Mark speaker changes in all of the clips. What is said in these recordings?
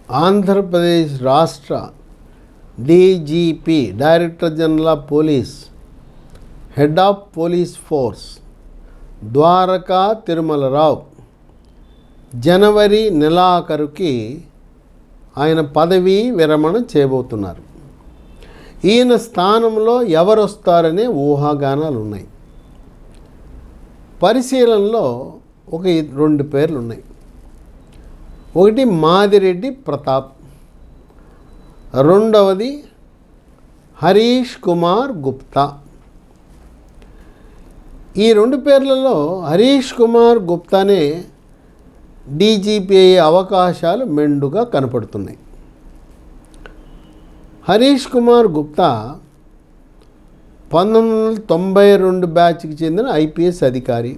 Speaker 1: ఆంధ్రప్రదేశ్ రాష్ట్ర DGP director general of police head of police force Dwaraka Tirumalarao జనవరి నెలాఖరుకి ఆయన పదవీ విరమణ చేయబోతున్నారు. ఈయన స్థానంలో ఎవరు వస్తారనే ఊహాగానాలు ఉన్నాయి. పరిశీలనలో ఒక 2 పేర్లు ఉన్నాయి. ఒకటి మాదిరెడ్డి ప్రతాప్, రెండవది హరీష్ కుమార్ గుప్తా. ఈ 2 పేర్లలో హరీష్ కుమార్ గుప్తానే డీజీపీ అయ్యే అవకాశాలు మెండుగా కనపడుతున్నాయి. హరీష్ కుమార్ గుప్తా 1992 బ్యాచ్కి చెందిన ఐపీఎస్ అధికారి.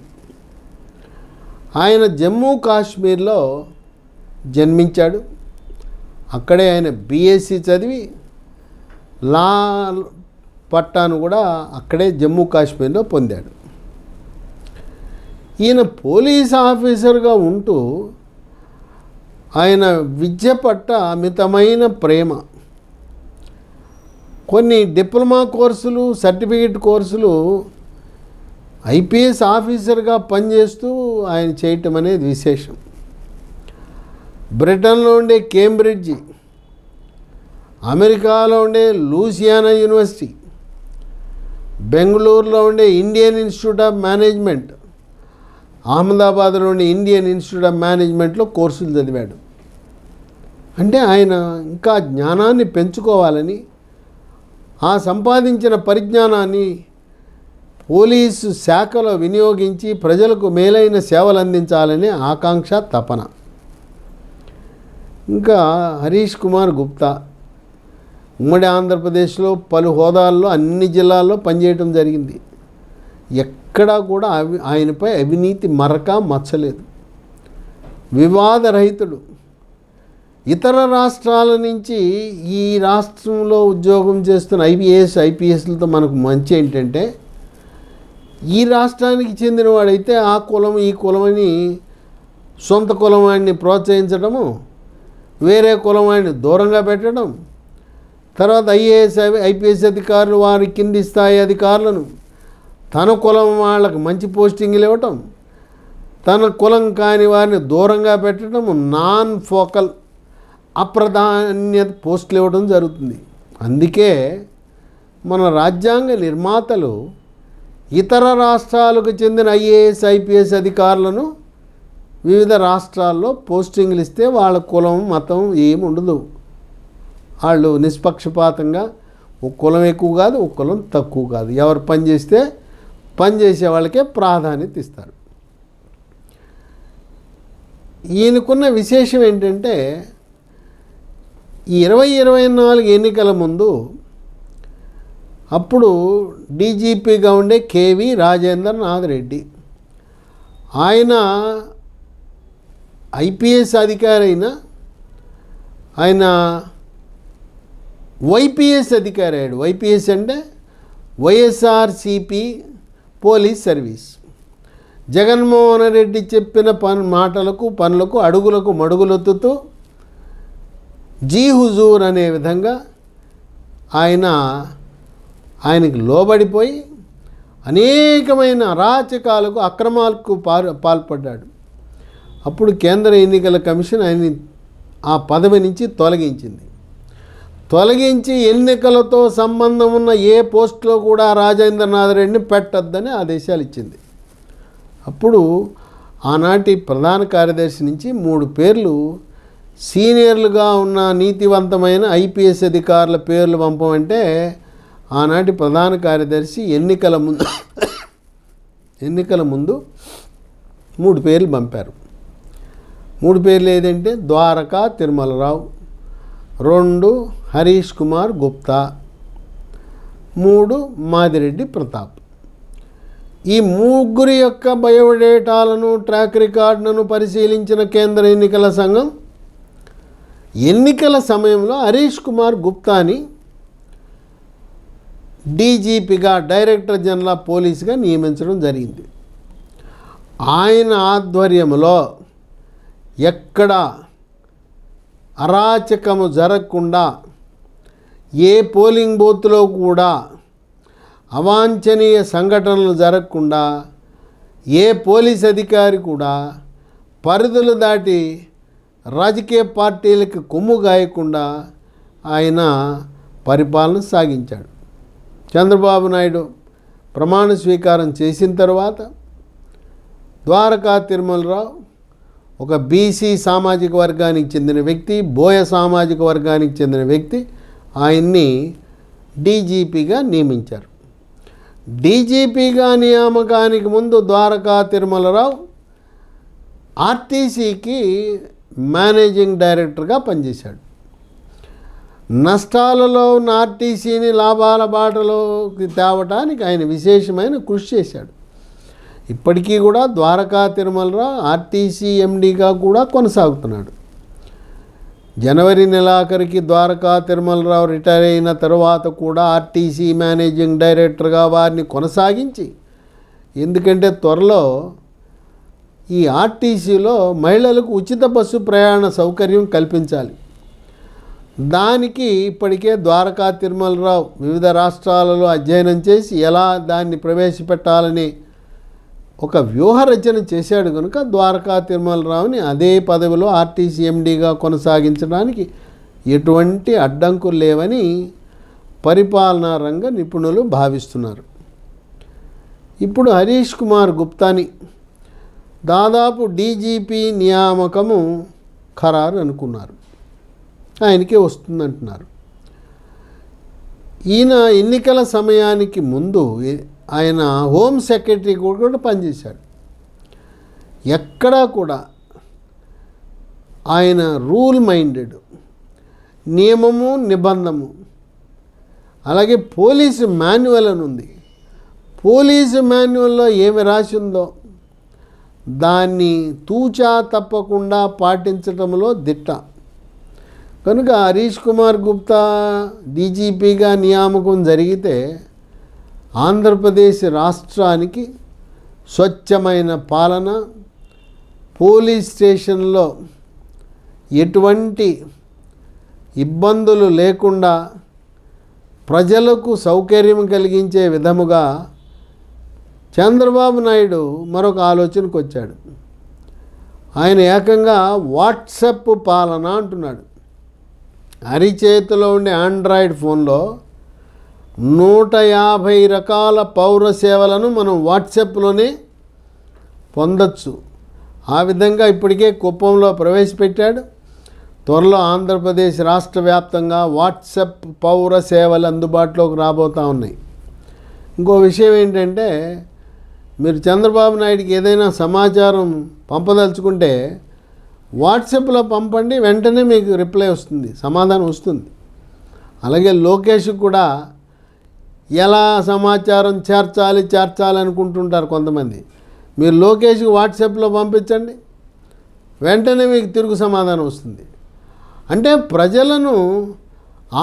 Speaker 1: ఆయన జమ్మూ కాశ్మీర్లో జన్మించాడు. అక్కడే ఆయన బీఎస్సీ చదివి లా పట్టాను కూడా అక్కడే జమ్మూ కాశ్మీర్లో పొందాడు. ఈయన పోలీస్ ఆఫీసర్గా ఉంటూ ఆయన విద్య పట్ల అమితమైన ప్రేమ. కొన్ని డిప్లొమా కోర్సులు, సర్టిఫికేట్ కోర్సులు ఐపీఎస్ ఆఫీసర్గా పనిచేస్తూ ఆయన చేయటం అనేది విశేషం. బ్రిటన్లో ఉండే కేంబ్రిడ్జి, అమెరికాలో ఉండే లూసియానా యూనివర్సిటీ, బెంగళూరులో ఉండే ఇండియన్ ఇన్స్టిట్యూట్ ఆఫ్ మేనేజ్మెంట్, అహ్మదాబాద్లో ఉండే ఇండియన్ ఇన్స్టిట్యూట్ ఆఫ్ మేనేజ్మెంట్లో కోర్సులు చదివాడు. అంటే ఆయన ఇంకా జ్ఞానాన్ని పెంచుకోవాలని, ఆ సంపాదించిన పరిజ్ఞానాన్ని పోలీసు శాఖలో వినియోగించి ప్రజలకు మేలైన సేవలు అందించాలనే ఆకాంక్ష, తపన. ఇంకా హరీష్ కుమార్ గుప్తా ఉమ్మడి ఆంధ్రప్రదేశ్లో పలు హోదాల్లో అన్ని జిల్లాల్లో పనిచేయటం జరిగింది. ఎక్కడా కూడా ఆయనపై అవినీతి మరక మచ్చలేదు. వివాదరహితుడు. ఇతర రాష్ట్రాల నుంచి ఈ రాష్ట్రంలో ఉద్యోగం చేస్తున్న ఐపీఎస్లతో మనకు మంచి ఏంటంటే, ఈ రాష్ట్రానికి చెందినవాడైతే ఆ కులం ఈ కులమని సొంత కులవాడిని ప్రోత్సహించడము, వేరే కులవాడిని దూరంగా పెట్టడం, తర్వాత ఐపీఎస్ అధికారులు వారి కింది స్థాయి అధికారులను తన కులం వాళ్ళకి మంచి పోస్టింగ్లు ఇవ్వటం, తన కులం కాని వారిని దూరంగా పెట్టడం, నాన్ ఫోకల్ అప్రాధాన్యత పోస్టులు ఇవ్వడం జరుగుతుంది. అందుకే మన రాజ్యాంగ నిర్మాతలు ఇతర రాష్ట్రాలకు చెందిన ఐఏఎస్ ఐపీఎస్ అధికారులను వివిధ రాష్ట్రాల్లో పోస్టింగ్లు ఇస్తే వాళ్ళ కులం మతం ఏమి ఉండదు. వాళ్ళు నిష్పక్షపాతంగా ఒక కులం ఎక్కువ కాదు, ఒక కులం తక్కువ కాదు. ఎవరు పనిచేసే వాళ్ళకే ప్రాధాన్యత ఇస్తారు. ఈయనకున్న విశేషం ఏంటంటే, ఈ 2024 ఎన్నికల ముందు అప్పుడు డీజీపీగా ఉండే కేవి రాజేంద్రనాథ్ రెడ్డి, ఆయన ఐపీఎస్ అధికారి అయినా ఆయన వైపీఎస్ అధికారి అయ్యాడు. వైపీఎస్ అంటే వైఎస్ఆర్సీపీ పోలీస్ సర్వీస్. జగన్మోహన్ రెడ్డి చెప్పిన పనులకు అడుగులకు మడుగులొత్తుతూ జీ హుజూర్ అనే విధంగా ఆయనకి లోబడిపోయి అనేకమైన అరాచకాలకు, అక్రమాలకు పాల్పడ్డాడు. అప్పుడు కేంద్ర ఎన్నికల కమిషన్ ఆయన్ని ఆ పదవి నుంచి తొలగించి ఎన్నికలతో సంబంధం ఉన్న ఏ పోస్టులో కూడా రాజేంద్రనాథ్ రెడ్డిని పెట్టొద్దని ఆదేశాలు ఇచ్చింది. అప్పుడు ఆనాటి ప్రధాన కార్యదర్శి నుంచి 3 పేర్లు సీనియర్లుగా ఉన్న నీతివంతమైన ఐపీఎస్ అధికారుల పేర్లు పంపమంటే ఆనాటి ప్రధాన కార్యదర్శి ఎన్నికల ముందు 3 పేర్లు పంపారు. 3 పేర్లు ఏదంటే ద్వారకా తిరుమలరావు, 2 హరీష్ కుమార్ గుప్తా, 3 మాదిరెడ్డి ప్రతాప్. ఈ 3 యొక్క బయోడేటాలను, ట్రాక్ రికార్డులను పరిశీలించిన కేంద్ర ఎన్నికల సంఘం ఎన్నికల సమయంలో హరీష్ కుమార్ గుప్తాని డీజీపీగా, డైరెక్టర్ జనరల్ ఆఫ్ పోలీస్గా నియమించడం జరిగింది. ఆయన ఆధ్వర్యంలో ఎక్కడ అరాచకము జరగకుండా, ఏ పోలింగ్ బూత్లో కూడా అవాంఛనీయ సంఘటనలు జరగకుండా, ఏ పోలీస్ అధికారి కూడా పరిధులు దాటి రాజకీయ పార్టీలకు కొమ్ము గాయకుండా ఆయన పరిపాలన సాగించాడు. చంద్రబాబు నాయుడు ప్రమాణ స్వీకారం చేసిన తర్వాత ద్వారకా తిరుమలరావు ఒక బీసీ సామాజిక వర్గానికి చెందిన వ్యక్తి, బోయ సామాజిక వర్గానికి చెందిన వ్యక్తి, ఆయన్ని డీజీపీగా నియమించారు. డీజీపీగా నియామకానికి ముందు ద్వారకా తిరుమలరావు ఆర్టీసీకి మేనేజింగ్ డైరెక్టర్గా పనిచేశాడు. నష్టాలలో ఉన్న ఆర్టీసీని లాభాల బాటలోకి తేవటానికి ఆయన విశేషమైన కృషి చేశాడు. ఇప్పటికీ కూడా ద్వారకా తిరుమలరావు ఆర్టీసీ ఎండీగా కూడా కొనసాగుతున్నాడు. జనవరి నెలాఖరికి ద్వారకా తిరుమలరావు రిటైర్ అయిన తర్వాత కూడా ఆర్టీసీ మేనేజింగ్ డైరెక్టర్గా వారిని కొనసాగించి, ఎందుకంటే త్వరలో ఈ ఆర్టీసీలో మహిళలకు ఉచిత బస్సు ప్రయాణ సౌకర్యం కల్పించాలి. దానికి ఇప్పటికే ద్వారకా తిరుమలరావు వివిధ రాష్ట్రాలలో అధ్యయనం చేసి ఎలా దాన్ని ప్రవేశపెట్టాలని ఒక వ్యూహరచన చేశాడు. కనుక ద్వారకా తిరుమలరావుని అదే పదవిలో ఆర్టీసీ ఎండీగా కొనసాగించడానికి ఎటువంటి అడ్డంకులు లేవని పరిపాలనా రంగ నిపుణులు భావిస్తున్నారు. ఇప్పుడు హరీష్ కుమార్ గుప్తాని దాదాపు డీజీపీ నియామకము ఖరారు అనుకున్నారు. ఆయనకే వస్తుందంటున్నారు. ఈయన ఎన్నికల సమయానికి ముందు ఆయన హోమ్ సెక్రటరీ కూడా పనిచేశాడు. ఎక్కడా కూడా ఆయన రూల్ మైండెడ్, నియమము నిబంధనము. అలాగే పోలీసు మాన్యువల్ అని ఉంది. పోలీసు మాన్యువల్లో ఏమి రాసి ఉందో దాన్ని తూచా తప్పకుండా పాటించడంలో దిట్ట. కనుక హరీష్ కుమార్ గుప్తా డీజీపీగా నియామకం జరిగితే ఆంధ్రప్రదేశ్ రాష్ట్రానికి స్వచ్ఛమైన పాలన, పోలీస్ స్టేషన్లో ఎటువంటి ఇబ్బందులు లేకుండా ప్రజలకు సౌకర్యం కలిగించే విధముగా చంద్రబాబు నాయుడు మరొక ఆలోచనకు వచ్చాడు. ఆయన ఏకంగా వాట్సాప్ పాలన అంటున్నాడు. అరిచేతిలో ఉండే ఆండ్రాయిడ్ ఫోన్లో 150 రకాల పౌర సేవలను మనం వాట్సాప్లోనే పొందొచ్చు. ఆ విధంగా ఇప్పటికే కుప్పంలో ప్రవేశపెట్టాడు. త్వరలో ఆంధ్రప్రదేశ్ రాష్ట్ర వ్యాప్తంగా వాట్సాప్ పౌర సేవలు అందుబాటులోకి రాబోతూ ఉన్నాయి. ఇంకో విషయం ఏంటంటే, మీరు చంద్రబాబు నాయుడికి ఏదైనా సమాచారం పంపదలుచుకుంటే వాట్సాప్లో పంపండి, వెంటనే మీకు రిప్లై వస్తుంది, సమాధానం వస్తుంది. అలాగే లోకేష్ కూడా ఎలా సమాచారం చేర్చాలనుకుంటుంటారు కొంతమంది. మీరు లోకేష్కి వాట్సాప్లో పంపించండి, వెంటనే మీకు తిరుగు సమాధానం వస్తుంది. అంటే ప్రజలను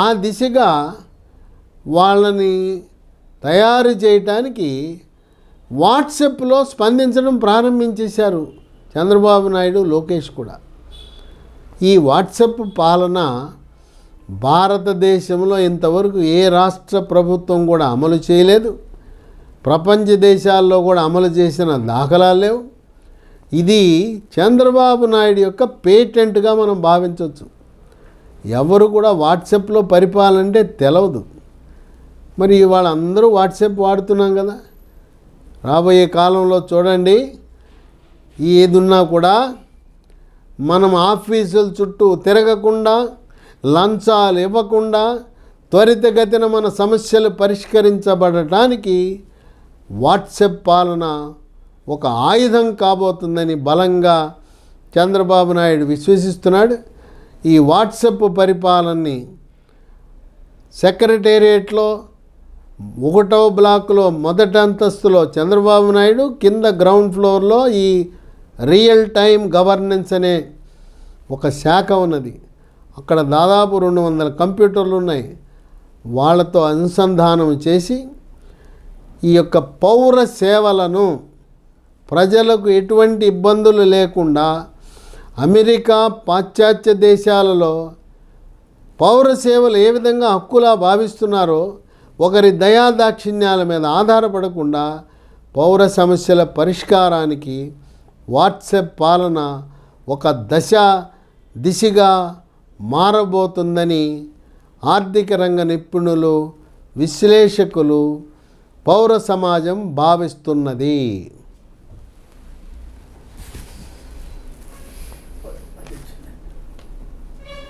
Speaker 1: ఆ దిశగా వాళ్ళని తయారు చేయటానికి వాట్సాప్లో స్పందించడం ప్రారంభించేశారు చంద్రబాబు నాయుడు, లోకేష్ కూడా. ఈ వాట్సాప్ పాలన భారతదేశంలో ఇంతవరకు ఏ రాష్ట్ర ప్రభుత్వం కూడా అమలు చేయలేదు. ప్రపంచ దేశాల్లో కూడా అమలు చేసిన దాఖలాలు లేవు. ఇది చంద్రబాబు నాయుడు యొక్క పేటెంట్గా మనం భావించవచ్చు. ఎవరు కూడా వాట్సాప్లో పరిపాలన అంటే తెలవదు. మరి వాళ్ళందరూ వాట్సాప్ వాడుతున్నాం కదా. రాబోయే కాలంలో చూడండి, ఏదున్నా కూడా మనం ఆఫీసుల చుట్టూ తిరగకుండా, లంచాలు ఇవ్వకుండా త్వరితగతిన మన సమస్యలు పరిష్కరించబడటానికి వాట్సాప్ పాలన ఒక ఆయుధం కాబోతుందని బలంగా చంద్రబాబు నాయుడు విశ్వసిస్తున్నాడు. ఈ వాట్సాప్ పరిపాలనని సెక్రటేరియట్లో 1వ బ్లాక్లో మొదటి అంతస్తులో చంద్రబాబు నాయుడు, కింద గ్రౌండ్ ఫ్లోర్లో ఈ రియల్ టైం గవర్నెన్స్ అనే ఒక శాఖ ఉన్నది. అక్కడ దాదాపు 200 కంప్యూటర్లు ఉన్నాయి. వాళ్ళతో అనుసంధానం చేసి ఈ యొక్క పౌర సేవలను ప్రజలకు ఎటువంటి ఇబ్బందులు లేకుండా అమెరికా, పాశ్చాత్య దేశాలలో పౌర సేవలు ఏ విధంగా హక్కులా భావిస్తున్నారో, ఒకరి దయాదాక్షిణ్యాల మీద ఆధారపడకుండా పౌర సమస్యల పరిష్కారానికి వాట్సాప్ పాలన ఒక దిశగా మారబోతుందని ఆర్థిక రంగ నిపుణులు, విశ్లేషకులు, పౌర సమాజం భావిస్తున్నది.